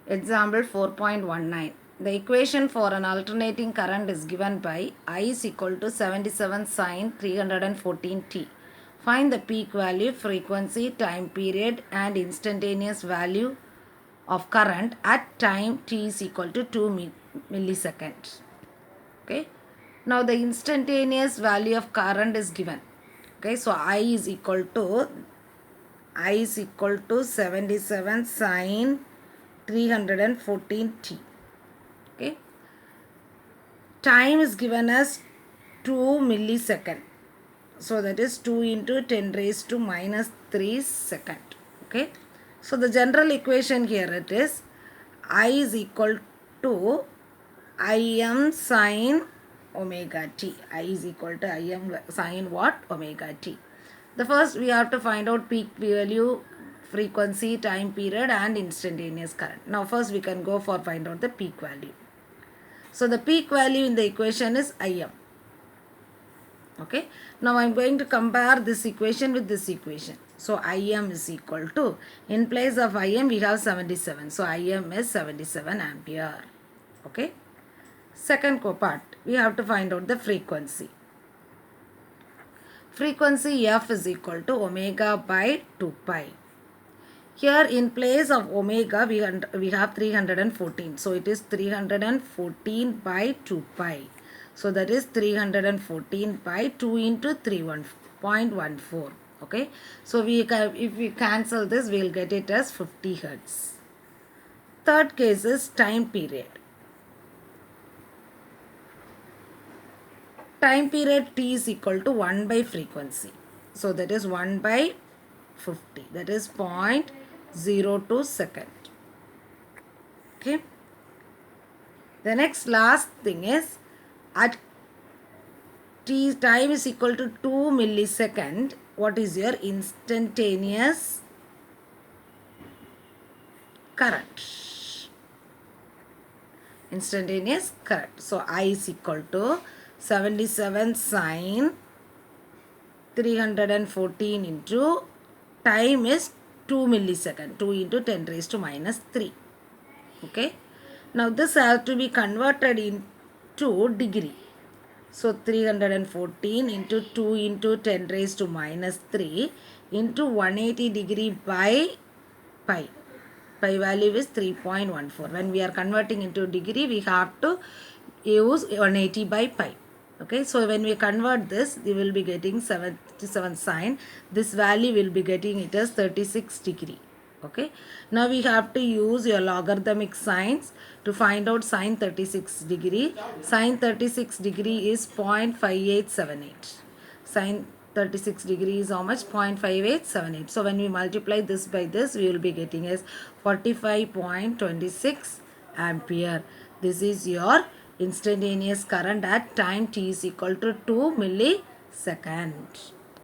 Example 4.19. The equation for an alternating current is given by I is equal to 77 sine 314 t. Find the peak value, frequency, time period and instantaneous value of current at time t is equal to 2 milliseconds. Okay. Now the instantaneous value of current is given. Okay. So I is equal to 77 sine 314 t. Okay. Time is given as 2 millisecond. So that is 2 into 10 raised to minus 3 second. Okay. So the general equation here it is I is equal to Im sine omega t. I is equal to Im sine what? Omega t. The first we have to find out peak value, frequency, time period and instantaneous current. Now first we can go for find out the peak value. So the peak value in the equation is Im. Okay. Now I am going to compare this equation with this equation. So Im is equal to, in place of Im we have 77. So Im is 77 ampere. Okay. Second part, we have to find out the frequency. Frequency f is equal to omega by 2 pi. Here in place of omega we have 314. So it is 314 by 2 pi. So that is 314 by 2 into 3.14. Okay. So if we cancel this, we will get it as 50 hertz. Third case is time period. Time period t is equal to 1 by frequency. So that is 1 by 50. That is 0.02 second. Okay. The next last thing is at t time is equal to 2 millisecond. What is your instantaneous current? Instantaneous current. So I is equal to 77 sine 314 into time is 2 millisecond. 2 into 10 raised to minus 3. Okay. Now this has to be converted into degree. So 314 into 2 into 10 raised to minus 3 into 180 degree by pi. Pi value is 3.14. When we are converting into degree, we have to use 180 by pi. Okay, so when we convert this, we will be getting 77 sine. This value will be getting it as 36 degree. Okay, now we have to use your logarithmic signs to find out sine 36 degree. Sine 36 degree is 0.5878. Sine 36 degree is how much? 0.5878. So when we multiply this by this, we will be getting as 45.26 ampere. This is your instantaneous current at time t is equal to 2 millisecond.